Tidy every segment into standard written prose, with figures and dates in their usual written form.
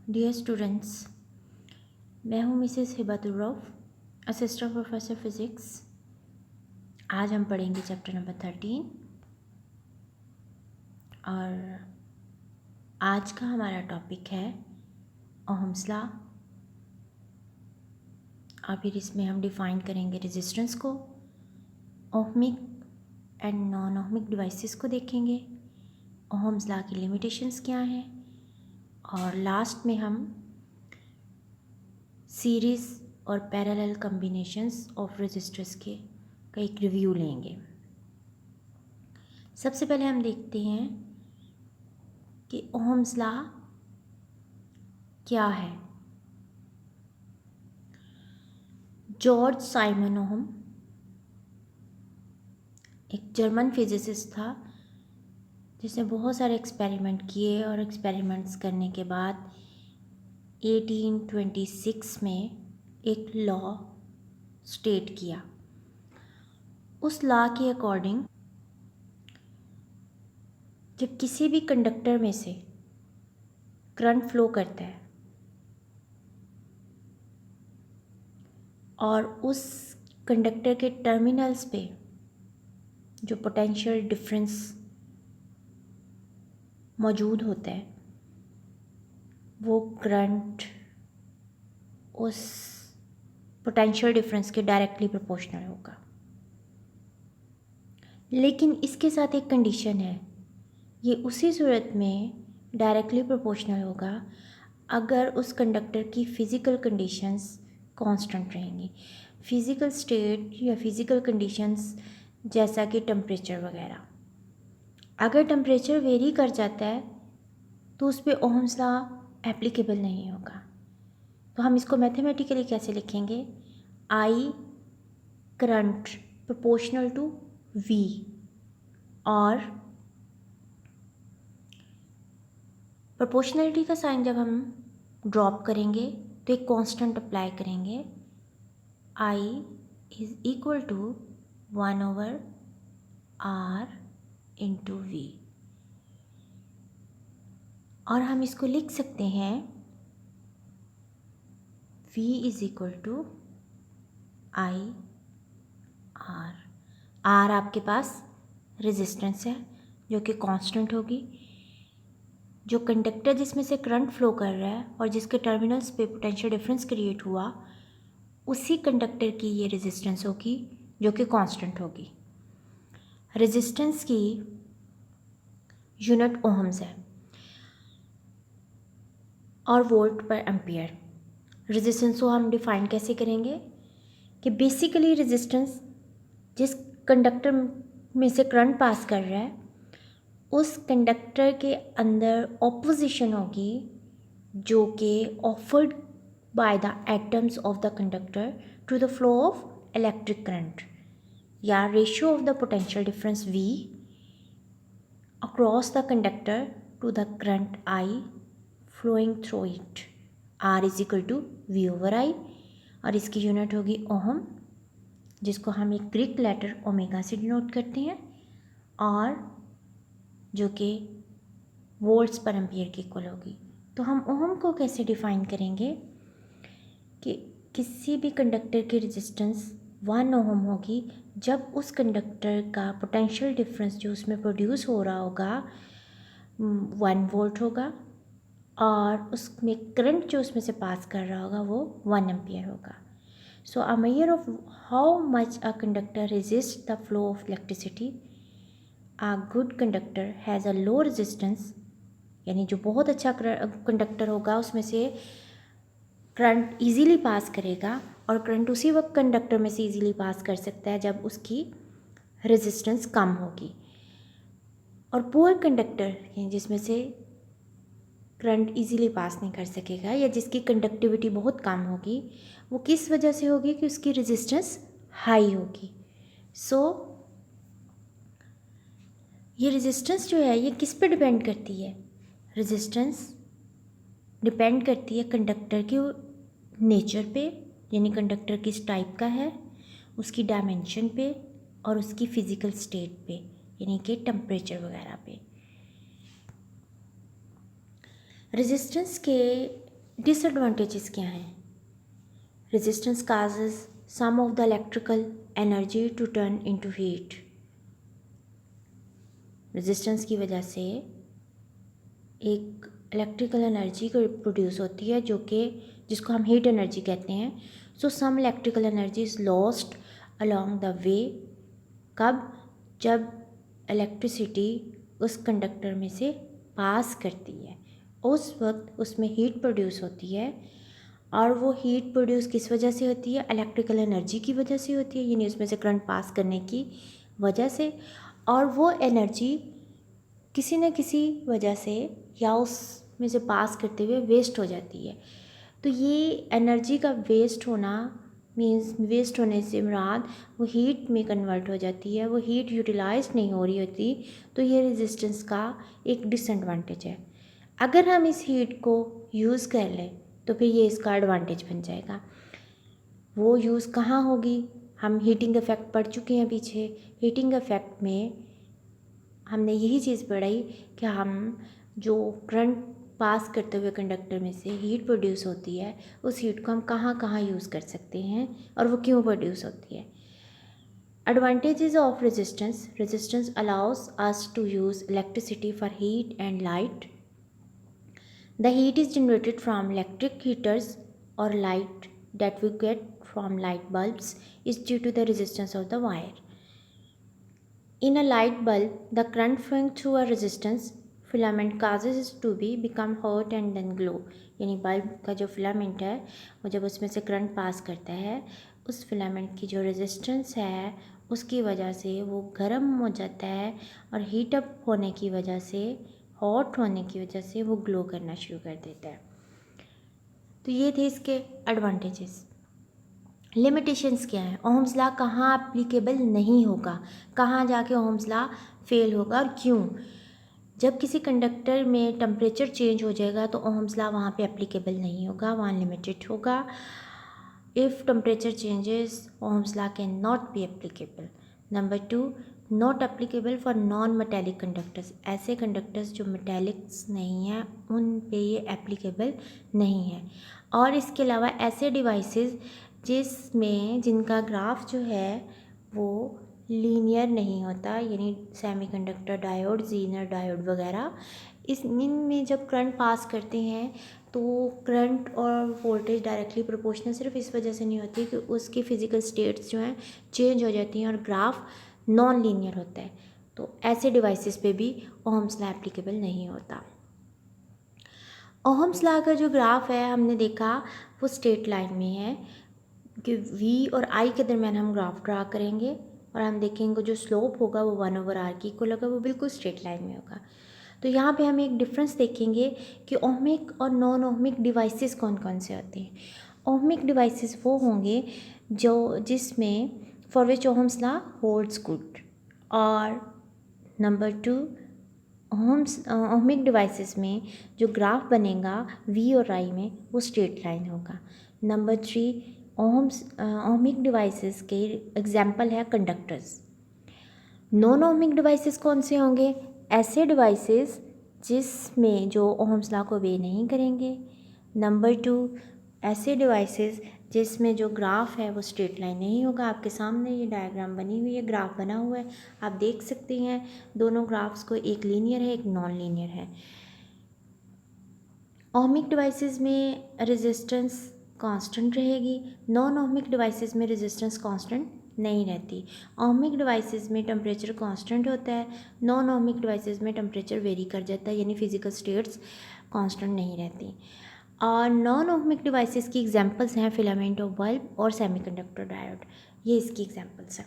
Dear students, मैं हूँ Mrs Hibatur Rauf, assistant professor physics. आज हम पढ़ेंगे चैप्टर नंबर 13 और आज का हमारा टॉपिक है ओहम्स लॉ। और फिर इसमें हम डिफ़ाइन करेंगे रेजिस्टेंस को, ohmic and non ohmic devices को देखेंगे, ओहम्स लॉ की लिमिटेशंस क्या हैं, और लास्ट में हम सीरीज़ और पैरेलल कम्बिनेशंस ऑफ रेजिस्टर्स के का एक रिव्यू लेंगे। सबसे पहले हम देखते हैं कि ओहम्स लॉ क्या है। जॉर्ज साइमन ओहम एक जर्मन फिजिसिस्ट था जिसने बहुत सारे एक्सपेरिमेंट किए और एक्सपेरिमेंट्स करने के बाद 1826 में एक लॉ स्टेट किया। उस लॉ के अकॉर्डिंग जब किसी भी कंडक्टर में से करंट फ्लो करता है और उस कंडक्टर के टर्मिनल्स पे जो पोटेंशियल डिफरेंस मौजूद होता है वो करंट उस पोटेंशियल डिफरेंस के डायरेक्टली प्रोपोर्शनल होगा। लेकिन इसके साथ एक कंडीशन है, ये उसी सूरत में डायरेक्टली प्रोपोर्शनल होगा अगर उस कंडक्टर की फ़िज़िकल कंडीशंस कांस्टेंट रहेंगी। फ़िज़िकल स्टेट या फ़िज़िकल कंडीशंस जैसा कि टेम्परेचर वगैरह, अगर टेम्परेचर वेरी कर जाता है तो उस पर ओहम्स लॉ एप्लीकेबल नहीं होगा। तो हम इसको मैथमेटिकली कैसे लिखेंगे? I current proportional to V, और प्रोपोर्शनलिटी का साइन जब हम ड्रॉप करेंगे तो एक कांस्टेंट अप्लाई करेंगे, I is equal to 1/r into V, और हम इसको लिख सकते हैं V is equal to I R. R आपके पास रेजिस्टेंस है जो कि कांस्टेंट होगी। जो कंडक्टर जिसमें से करंट फ्लो कर रहा है और जिसके टर्मिनल्स पे पोटेंशियल डिफरेंस क्रिएट हुआ, उसी कंडक्टर की ये रेजिस्टेंस होगी जो कि कांस्टेंट होगी। रेजिस्टेंस की यूनिट ओहम्स है और वोल्ट पर एम्पियर। रेजिस्टेंस को हम डिफाइन कैसे करेंगे कि बेसिकली रेजिस्टेंस जिस कंडक्टर में से करंट पास कर रहा है उस कंडक्टर के अंदर ऑपोजिशन होगी जो कि offered by the atoms of the conductor to the flow of electric current, या ratio of the potential difference V across the conductor to the current I flowing through it, R is equal to V/I, और इसकी unit होगी ohm, जिसको हम एक Greek letter omega से denote करते हैं, और जो कि वोल्ट्स पर एम्पियर की इक्वल होगी। तो हम ओहम को कैसे डिफाइन करेंगे कि किसी भी कंडक्टर की रेजिस्टेंस 1 ओहम होगी जब उस कंडक्टर का पोटेंशियल डिफरेंस जो उसमें प्रोड्यूस हो रहा होगा 1 वोल्ट होगा, और उसमें करंट जो उसमें से पास कर रहा होगा वो 1 एम्पियर होगा। So a measure of how much a conductor resist the flow of electricity, a good conductor has a low resistance, यानी जो बहुत अच्छा कंडक्टर होगा उसमें से करंट इजीली पास करेगा, और करंट उसी वक्त कंडक्टर में से इजीली पास कर सकता है जब उसकी रेजिस्टेंस कम होगी। और पुअर कंडक्टर जिसमें से करंट इजीली पास नहीं कर सकेगा या जिसकी कंडक्टिविटी बहुत कम होगी, वो किस वजह से होगी कि उसकी रेजिस्टेंस हाई होगी। सो ये रेजिस्टेंस जो है ये किस पे डिपेंड करती है? रेजिस्टेंस डिपेंड करती है कंडक्टर के नेचर पे, यानी कंडक्टर किस टाइप का है, उसकी डायमेंशन पे, और उसकी फ़िज़िकल स्टेट पे, यानी कि टेम्परेचर वगैरह पे। रेजिस्टेंस के डिसएडवांटेजेस क्या हैं? Resistance causes some of the electrical energy to turn into heat. Resistance की वजह से एक इलेक्ट्रिकल एनर्जी प्रोड्यूस होती है जो कि जिसको हम हीट एनर्जी कहते हैं। So some electrical energy is lost along the way. कब? जब इलेक्ट्रिसिटी उस कंडक्टर में से पास करती है, उस वक्त उसमें हीट प्रोड्यूस होती है। और वो हीट प्रोड्यूस किस वजह से होती है? इलेक्ट्रिकल एनर्जी की वजह से होती है, यानी उसमें से करंट पास करने की वजह से। और वो एनर्जी किसी न किसी वजह से या उसमें से पास करते हुए वेस्ट हो जाती है। तो ये एनर्जी का वेस्ट होना मीन्स वेस्ट होने से मुराद वो हीट में कन्वर्ट हो जाती है, वो हीट यूटिलाइज नहीं हो रही होती। तो ये रेजिस्टेंस का एक डिसएडवांटेज है। अगर हम इस हीट को यूज़ कर लें तो फिर ये इसका एडवांटेज बन जाएगा। वो यूज़ कहाँ होगी? हम हीटिंग इफ़ेक्ट पढ़ चुके हैं पीछे। हीटिंग इफ़ेक्ट में हमने यही चीज़ पढ़ाई कि हम जो करंट पास करते हुए कंडक्टर में से हीट प्रोड्यूस होती है, उस हीट को हम कहाँ कहाँ यूज़ कर सकते हैं और वो क्यों प्रोड्यूस होती है। Advantages of resistance. Resistance allows us to use electricity for heat and light. The heat is generated from electric heaters or light that we get from light bulbs is due to the resistance of the wire. In a light bulb, the current flowing through a resistance filament causes it to become hot and then glow. यानी bulb का जो filament है वो जब उसमें से current pass करता है, उस फिलामेंट की जो रेजिस्टेंस है उसकी वजह से वो गर्म हो जाता है और हीट अप होने की वजह से, हॉट होने की वजह से वो ग्लो करना शुरू कर देता है। तो ये थे इसके एडवांटेजेस। लिमिटेशंस क्या है? ओहम्स लॉ कहाँ एप्लीकेबल नहीं होगा, कहाँ जाके ओहम्स लॉ फेल होगा और क्यों? जब किसी कंडक्टर में टेम्परेचर चेंज हो जाएगा तो ओहम्स लॉ वहाँ पे एप्लीकेबल नहीं होगा, वहाँ लिमिटेड होगा। If temperature changes Ohm's law can not be applicable. Number 2, not applicable for non metallic conductors. ऐसे कंडक्टर्स जो मेटेलिक्स नहीं हैं उन पे ये एप्लीकेबल नहीं है। और इसके अलावा ऐसे डिवाइसेस जिनका ग्राफ जो है वो लीनियर नहीं होता, यानी सेमीकंडक्टर डायोड, जीनर डायोड वगैरह, इनमें जब करंट पास करते हैं तो करंट और वोल्टेज डायरेक्टली प्रोपोर्शनल सिर्फ इस वजह से नहीं होती कि उसकी फ़िज़िकल स्टेट्स जो हैं चेंज हो जाती हैं और ग्राफ नॉन लीनियर होता है। तो ऐसे डिवाइसेस पे भी ओहम्स लॉ एप्लीकेबल नहीं होता। ओहम्स लॉ का जो ग्राफ है हमने देखा वो स्ट्रेट लाइन में है कि V और I के दरमियान हम ग्राफ ड्रा करेंगे और हम देखेंगे जो स्लोप होगा वो 1/r की इक्वल होगा, वो बिल्कुल स्ट्रेट लाइन में होगा। तो यहाँ पे हम एक डिफरेंस देखेंगे कि ओहमिक और नॉन ओहमिक डिवाइसेस कौन कौन से होते हैं। ओहमिक डिवाइसेस वो होंगे जिसमें for which Ohm's law holds good. और नंबर 2, ओहमिक डिवाइसेस में जो ग्राफ बनेगा V और I में वो स्ट्रेट लाइन होगा। नंबर 3, ओहमिक डिवाइसेस के एग्जाम्पल है कंडक्टर्स। नॉन ओहमिक डिवाइसेस कौन से होंगे? ऐसे डिवाइसेस जिसमें जो ओहम्स लॉ को ओबे नहीं करेंगे। नंबर 2, ऐसे डिवाइसेस जिसमें जो ग्राफ है वो स्ट्रेट लाइन नहीं होगा। आपके सामने ये डायग्राम बनी हुई है, ग्राफ बना हुआ है, आप देख सकते हैं दोनों ग्राफ्स को, एक लीनियर है एक नॉन लीनियर है। ओहमिक डिवाइसेस में रेजिस्टेंस कांस्टेंट रहेगी, नॉन ओहमिक डिवाइसेस में रेजिस्टेंस कांस्टेंट नहीं रहती। ओहमिक डिवाइसेस में टेम्परेचर कांस्टेंट होता है, नॉन ओहमिक डिवाइसेस में टेम्परेचर वेरी कर जाता है, यानी फिजिकल स्टेट्स कांस्टेंट नहीं रहती। और नॉन ओहमिक डिवाइसेस की एग्जांपल्स हैं फिलामेंट ऑफ बल्ब और सेमीकंडक्टर डायोड, ये इसकी एग्जांपल्स हैं।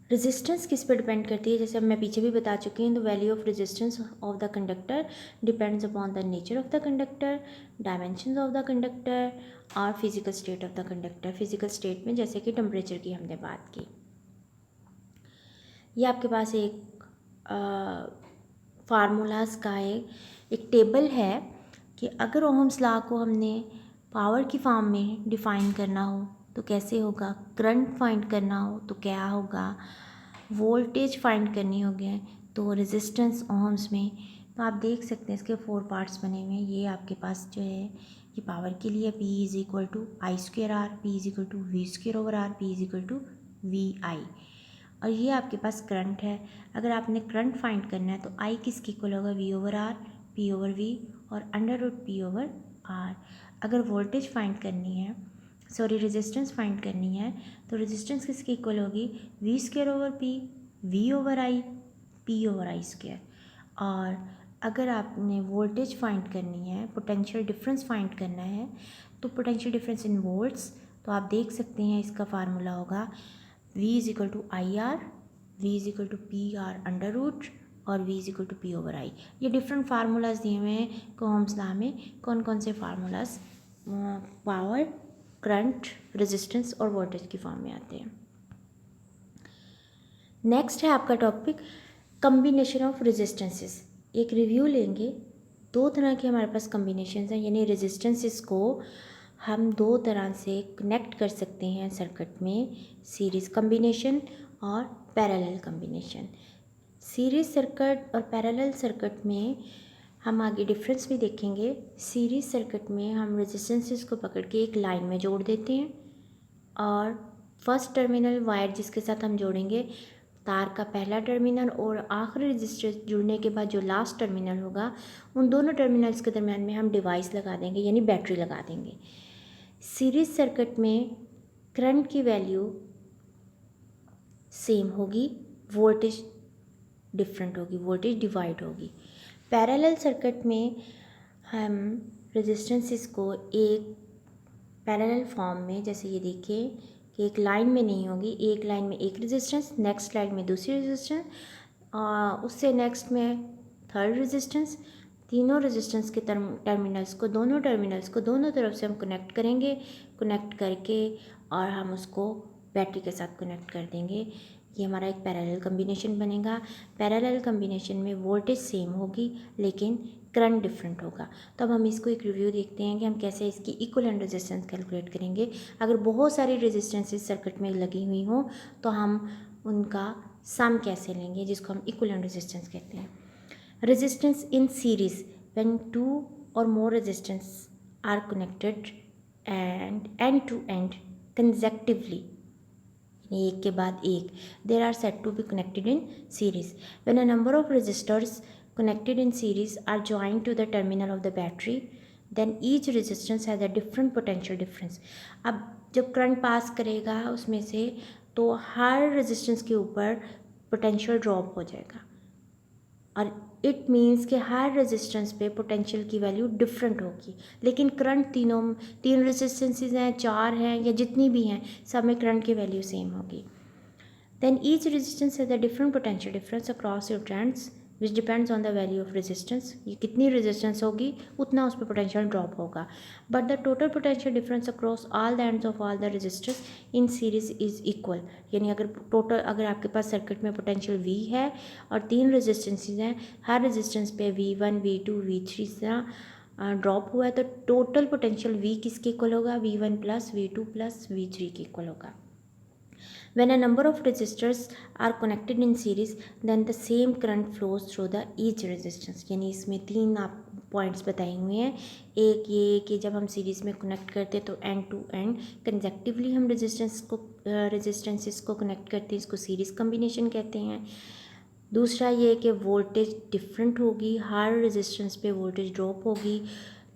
रेजिस्टेंस किस पर डिपेंड करती है? जैसे अब मैं पीछे भी बता चुकी हूँ, the value of resistance of the conductor depends upon the nature of the conductor, dimensions of the conductor और physical state of the conductor. Physical state में जैसे कि टेम्परेचर की हमने बात की। ये आपके पास एक फार्मूलाज का एक टेबल है कि अगर ओहम्स लॉ को हमने पावर की फॉर्म में डिफ़ाइन करना हो तो कैसे होगा, करंट फाइंड करना हो तो क्या होगा, वोल्टेज फाइंड करनी होगी तो रेजिस्टेंस ओहम्स में, तो आप देख सकते हैं इसके 4 पार्ट्स बने हुए हैं। ये आपके पास जो है ये पावर के लिए P is equal to I square R, P is equal to V square over R, P is equal to V I. और ये आपके पास करंट है। अगर आपने करंट फाइंड करना है तो I किसके इक्वल होगा, V over R, P over V और under root P over R। अगर वोल्टेज फाइंड करनी है, सॉरी रेजिस्टेंस फाइंड करनी है, तो रेजिस्टेंस किसके इक्वल होगी, V square over P, V over I, P over I square. और अगर आपने वोल्टेज फाइंड करनी है, पोटेंशियल डिफरेंस फाइंड करना है, तो पोटेंशियल डिफरेंस इन वोल्ट्स, तो आप देख सकते हैं इसका फार्मूला होगा V is equal to I R, V is equal to P R under root और V is equal to P over I. ये डिफरेंट फार्मूलाज दिए हुए हैं ओहम्स लॉ में, कौन कौन से फार्मूलाज पावर, करंट, रेजिस्टेंस और वोल्टेज की फॉर्म में आते हैं। नेक्स्ट है आपका टॉपिक कम्बिनेशन ऑफ रेजिस्टेंसेस। एक रिव्यू लेंगे। 2 तरह के हमारे पास कम्बिनेशन हैं, यानी रेजिस्टेंसेस को हम 2 तरह से कनेक्ट कर सकते हैं सर्किट में, सीरीज़ कम्बिनेशन और पैरेलल कम्बिनेशन। सीरीज़ सर्किट और पैरेलल सर्किट में हम आगे डिफरेंस भी देखेंगे। सीरीज़ सर्किट में हम रेजिस्टेंसेस को पकड़ के एक लाइन में जोड़ देते हैं और फर्स्ट टर्मिनल वायर जिसके साथ हम जोड़ेंगे, तार का पहला टर्मिनल और आखिरी रजिस्टर जुड़ने के बाद जो लास्ट टर्मिनल होगा, उन दोनों टर्मिनल्स के दरम्यान में हम डिवाइस लगा देंगे, यानी बैटरी लगा देंगे। सीरीज सर्किट में करंट की वैल्यू सेम होगी, वोल्टेज डिफरेंट होगी, वोल्टेज डिवाइड होगी। पैरेलल सर्किट में हम रेजिस्टेंसेस को एक पैरेलल फॉर्म में, जैसे ये देखिए कि एक लाइन में नहीं होगी, एक लाइन में एक रेजिस्टेंस, नेक्स्ट लाइन में दूसरी रेजिस्टेंस, उससे नेक्स्ट में थर्ड रेजिस्टेंस, तीनों रेजिस्टेंस के टर्मिनल्स को, दोनों टर्मिनल्स को दोनों तरफ से हम कनेक्ट करेंगे। कनेक्ट करके और हम उसको बैटरी के साथ कनेक्ट कर देंगे। ये हमारा एक पैरेलल कम्बिनेशन बनेगा। पैरेलल कम्बिनेशन में वोल्टेज सेम होगी लेकिन करंट डिफरेंट होगा। तो अब हम इसको एक रिव्यू देखते हैं कि हम कैसे इसकी इक्विवेलेंट रेजिस्टेंस कैलकुलेट करेंगे। अगर बहुत सारी रेजिस्टेंसेस सर्किट में लगी हुई हों तो हम उनका सम कैसे लेंगे, जिसको हम इक्विवेलेंट रेजिस्टेंस कहते हैं। Resistance in series when 2 or more resistance are connected and end to end consecutively, एक के बाद एक, there are said to be connected in series. When a number of resistors connected in series are joined to the terminal of the battery, then each resistance has a different potential difference. अब जब current pass करेगा उसमें से, तो हर resistance के ऊपर potential drop हो जाएगा, और इट मीन्स कि हर रेजिस्टेंस पे पोटेंशियल की वैल्यू डिफरेंट होगी। लेकिन करंट तीन रेजिस्टेंसेस हैं, 4 हैं या जितनी भी हैं, सब में करंट की वैल्यू सेम होगी। Then each resistance has a different potential difference across it trends which depends on the value of resistance. ये कितनी रेजिस्टेंस होगी उतना उस पर पोटेंशियल ड्रॉप होगा। But the total potential difference across all the ends of all the resistors in series is equal. यानी अगर आपके पास सर्किट में पोटेंशियल V है और 3 रेजिस्टेंसेज हैं, हर रेजिस्टेंस पे V1, V2, V3 इस तरह ड्रॉप हुआ है, तो टोटल पोटेंशियल V किसके इक्वल होगा, V1 plus V2 plus V3 के इक्वल होगा। When a number of resistors are connected in series, then the same current flows through the each resistance. यानी इसमें 3 आप पॉइंट्स बताए हुए हैं। एक ये कि जब हम सीरीज़ में कनेक्ट करते हैं तो एंड टू एंड कंसेक्टिवली हम रेजिस्टेंसेस को कनेक्ट करते हैं, इसको सीरीज़ कम्बिनेशन कहते हैं। दूसरा ये कि वोल्टेज डिफरेंट होगी, हर रेजिस्टेंस पे वोल्टेज ड्रॉप होगी,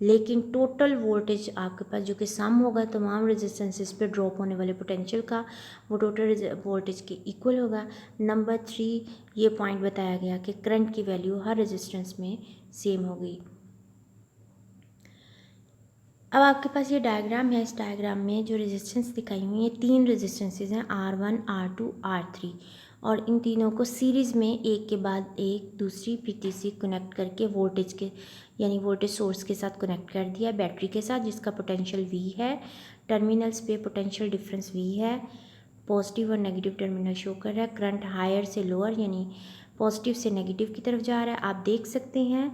लेकिन टोटल वोल्टेज आपके पास जो कि सम होगा तमाम रेजिस्टेंसेस पे ड्रॉप होने वाले पोटेंशियल का, वो टोटल वोल्टेज के इक्वल होगा। नंबर 3 ये पॉइंट बताया गया कि करंट की वैल्यू हर रेजिस्टेंस में सेम होगी। अब आपके पास ये डायग्राम है। इस डायग्राम में जो रेजिस्टेंस दिखाई हुई है, 3 रेजिस्टेंसेज हैं, R1, R2, R3, और इन तीनों को सीरीज़ में एक के बाद एक, दूसरी फिर तीसरी कनेक्ट करके वोल्टेज के, यानी वोल्टेज सोर्स के साथ कनेक्ट कर दिया, बैटरी के साथ जिसका पोटेंशियल V है। टर्मिनल्स पे पोटेंशियल डिफरेंस V है, पॉजिटिव और नेगेटिव टर्मिनल शो कर रहा है। करंट हायर से लोअर यानी पॉजिटिव से नेगेटिव की तरफ जा रहा है। आप देख सकते हैं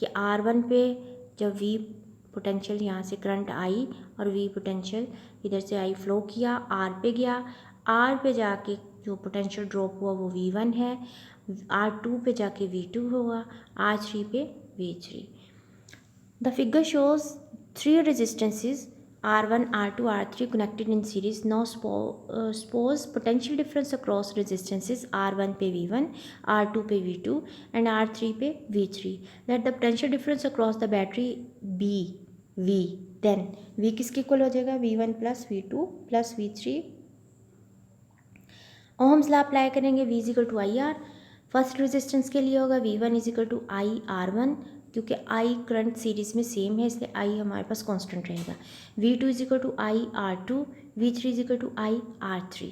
कि R1 पे जब V पोटेंशियल, यहाँ से करंट आई और V पोटेंशियल इधर से आई फ्लो किया, R पे गया, R पे जाके जो पोटेंशियल ड्रॉप हुआ वो V1 है, R2 पे जाके V2 होगा, R3 पे V3। The figure shows three resistances R1, R2, R3 connected in series. Now suppose potential difference across resistances R1 पे V1, R2 पे V2 and R3 पे V3. Let the potential difference across the battery be V. Then V किसके equal हो जाएगा? V1 plus V2 plus V3। Ohm's law apply करेंगे, V is equal to I R. First resistance के लिए होगा V1 is equal to I R1, क्योंकि I current series में same है इसलिए I हमारे पास कांस्टेंट रहेगा। V2 is equal to I R2, V3 is equal to I R3।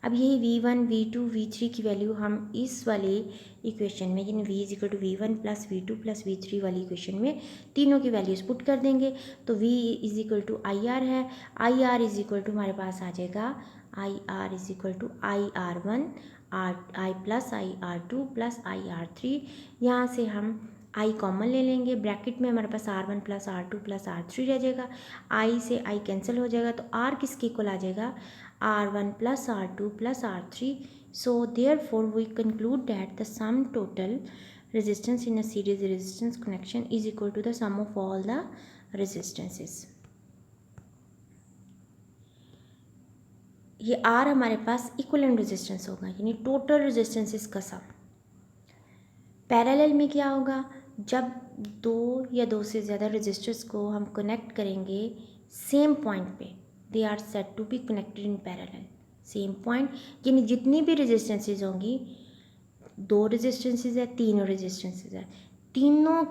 अब यही V1, V2, V3 की वैल्यू हम इस वाले इक्वेशन में, यानी V is equal to V1 plus V2 plus V3 वाली इक्वेशन में तीनों की वैल्यूज पुट कर देंगे। तो V is equal to I R है, आई आर इजिकल टू हमारे पास आ जाएगा I R is equal to I R1 I plus I R2 plus I R3। यहाँ से हम आई कॉमन ले लेंगे, ब्रैकेट में हमारे पास R1 plus R2 plus R3 रह जाएगा, आई से आई कैंसिल हो जाएगा तो R किसके इक्वल आ जाएगा? R1 plus R2 plus R3। So therefore we conclude that the sum total resistance in a series resistance connection is equal to the sum of all the resistances। ये R हमारे पास equivalent resistance होगा, यानी total resistances का सम। Parallel में क्या होगा? जब दो या दो से ज़्यादा रेजिस्टर्स को हम कनेक्ट करेंगे सेम पॉइंट पे, they are said to be connected in parallel. Same point यानी जितनी भी रेजिस्टेंसेज होंगी, दो रेजिस्टेंसेज है, तीनों रेजिस्टेंसेज है, तीनों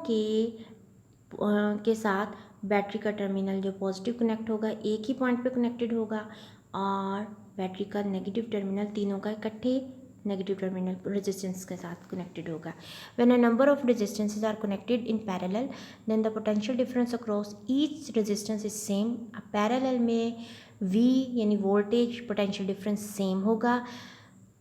के साथ बैटरी का टर्मिनल जो पॉजिटिव कनेक्ट होगा एक ही पॉइंट पे कनेक्टेड होगा, और बैटरी का नेगेटिव टर्मिनल तीनों का इकट्ठे नेगेटिव टर्मिनल रेजिस्टेंस के साथ कनेक्टेड होगा। When a number of resistances are connected in parallel then the potential difference across each resistance is same. Parallel में V यानी वोल्टेज पोटेंशियल डिफरेंस सेम होगा,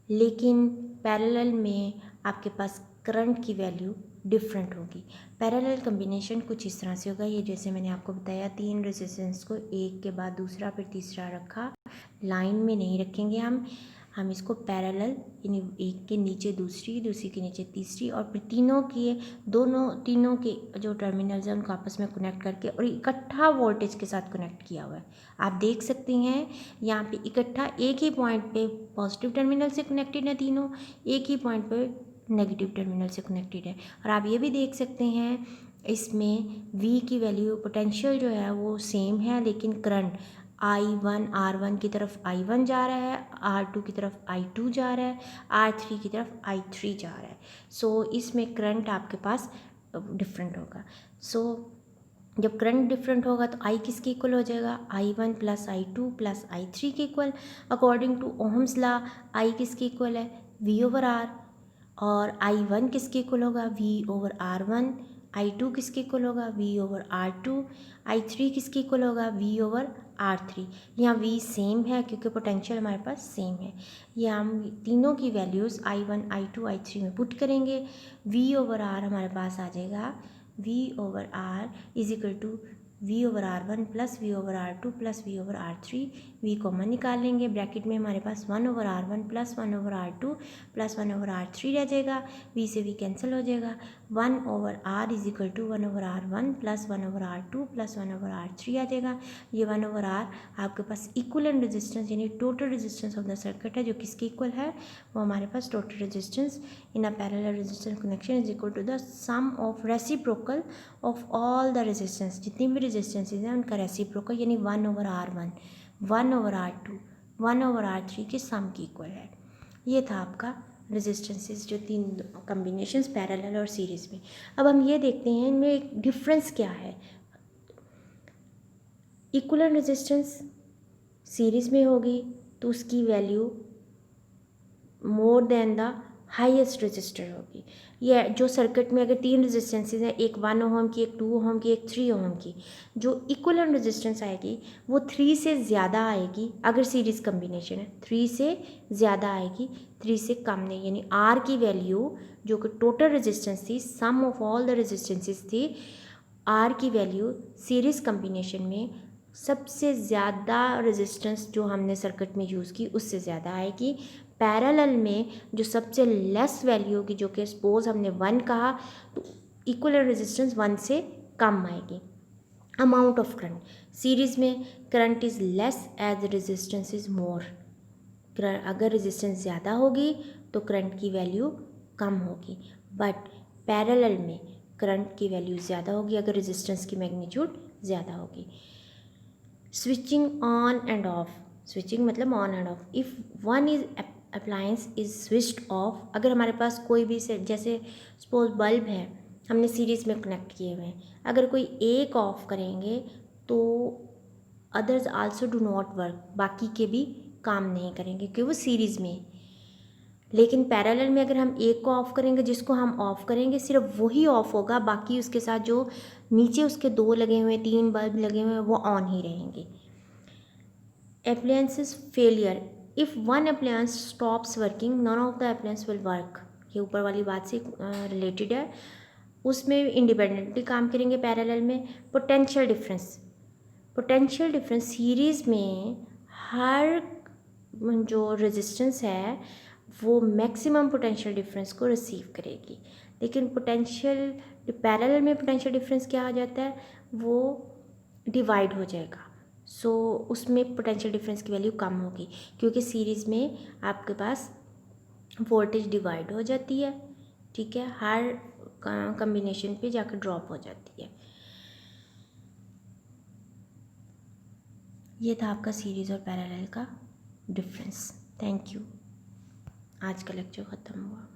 लेकिन पैरेलल में आपके पास करंट की वैल्यू डिफरेंट होगी। पैरेलल कम्बिनेशन कुछ इस तरह से होगा, ये जैसे मैंने आपको बताया, तीन रेजिस्टेंस को एक के बाद दूसरा फिर तीसरा रखा, लाइन में नहीं रखेंगे हम इसको पैरेलल, यानी एक के नीचे दूसरी, दूसरी के नीचे तीसरी, और फिर तीनों के जो टर्मिनल्स हैं उनको आपस में कनेक्ट करके और इकट्ठा वोल्टेज के साथ कनेक्ट किया हुआ है। आप देख सकते हैं यहाँ पे इकट्ठा एक ही पॉइंट पे पॉजिटिव टर्मिनल से कनेक्टेड है तीनों, एक ही पॉइंट पे नेगेटिव टर्मिनल से कनेक्टेड है। और आप ये भी देख सकते हैं इसमें V की वैल्यू पोटेंशियल जो है वो सेम है, लेकिन करंट I1 R1 की तरफ I1 जा रहा है, R2 की तरफ I2 जा रहा है, R3 की तरफ I3 जा रहा है। सो इसमें करंट आपके पास डिफरेंट होगा। सो जब करंट डिफरेंट होगा तो I किसके इक्वल हो जाएगा? I1 plus I2 plus I3 के equal. According to Ohm's law I किसके इक्वल है? V over R। और I1 किसके इक्वल होगा? V over R1। I2 किसके इक्वल होगा? V over R2। I3 किसके इक्वल होगा? V over R3। यहाँ V सेम है क्योंकि पोटेंशियल हमारे पास सेम है। ये हम तीनों की वैल्यूज़ I1, I2, I3 में पुट करेंगे। V ओवर R हमारे पास आ जाएगा, V over R is equal to V over R1 plus V over R2 plus V over R3। V common निकाल लेंगे, ब्रैकेट में हमारे पास 1 over R1 plus 1 over R2 plus 1 over R3 रह जाएगा। V से V कैंसिल हो जाएगा। 1 over R is equal to 1 over R1 plus 1 over R2 plus 1 over R3 आ जाएगा। ये 1 ओवर R आपके पास इक्विवेलेंट रेजिस्टेंस यानी total resistance of the circuit है, जो किसके इक्वल है? वो हमारे पास total resistance in a parallel resistance connection is equal to the sum of reciprocal of all the resistance. जितनी भी रेजिस्टेंसेज हैं उनका रेसिप्रोकल यानी 1 over R1, 1 over R2, 1 over R3 के सम की इक्वल है। ये था आपका रेजिस्टेंसेस जो तीन कम्बिनेशंस पैरेलल और सीरीज़ में। अब हम ये देखते हैं इनमें एक डिफरेंस क्या है। इक्विवेलेंट रेजिस्टेंस सीरीज़ में होगी तो उसकी value more than the highest register होगी। ये जो सर्किट में अगर तीन रेजिस्टेंसेज हैं, एक 1 ओहम की, एक 2 ओहम की, एक 3 ओहम की, जो इक्विवेलेंट रेजिस्टेंस आएगी वो 3 से ज़्यादा आएगी अगर सीरीज़ कम्बिनेशन है, 3 से ज़्यादा आएगी, 3 से कम नहीं। यानी R की वैल्यू जो कि टोटल रेजिस्टेंस थी, सम ऑफ ऑल द रेजिस्टेंसेज थी, R की वैल्यू सीरीज़ कम्बिनेशन में सबसे ज़्यादा रेजिस्टेंस जो हमने सर्किट में यूज़ की उससे ज़्यादा आएगी। पैरेलल में जो सबसे लेस वैल्यू होगी, जो कि सपोज हमने 1 कहा, तो इक्विवेलेंट रेजिस्टेंस 1 से कम आएगी। अमाउंट ऑफ करंट, सीरीज़ में current is less as resistance is more. अगर रेजिस्टेंस ज़्यादा होगी तो करंट की वैल्यू कम होगी, बट पैरेलल में करंट की वैल्यू ज़्यादा होगी अगर रेजिस्टेंस की मैग्नीट्यूड ज़्यादा होगी। Switching on and off, switching मतलब on and off. If one is appliance is switched off, अगर हमारे पास कोई भी से, जैसे सपोज बल्ब है, हमने सीरीज़ में कनेक्ट किए हुए हैं, अगर कोई एक ऑफ करेंगे तो others also do not work, बाकी के भी काम नहीं करेंगे क्योंकि वो सीरीज़ में। लेकिन पैरेलल में अगर हम एक को ऑफ़ करेंगे, जिसको हम ऑफ़ करेंगे सिर्फ वही ऑफ़ होगा, बाकी उसके साथ जो नीचे उसके 2 लगे हुए 3 बल्ब लगे हुए हैं वो ऑन ही रहेंगे। Appliances failure, if one appliance stops working none of the appliance will work, ये ऊपर वाली बात से रिलेटेड है, उसमें इंडिपेंडेंटली काम करेंगे पैरेलल में। Potential difference, potential difference series में हर जो रेजिस्टेंस है वो मैक्सिमम पोटेंशियल डिफरेंस को रिसीव करेगी, लेकिन पोटेंशियल पैरेलल में पोटेंशियल डिफरेंस क्या आ जाता है, वो डिवाइड हो जाएगा। सो उसमें पोटेंशियल डिफरेंस की वैल्यू कम होगी क्योंकि सीरीज़ में आपके पास वोल्टेज डिवाइड हो जाती है, ठीक है, हर कम्बिनेशन पे जाकर ड्रॉप हो जाती है। ये था आपका सीरीज़ और पैरेलल का डिफरेंस। Thank you. आज का लेक्चर ख़त्म हुआ।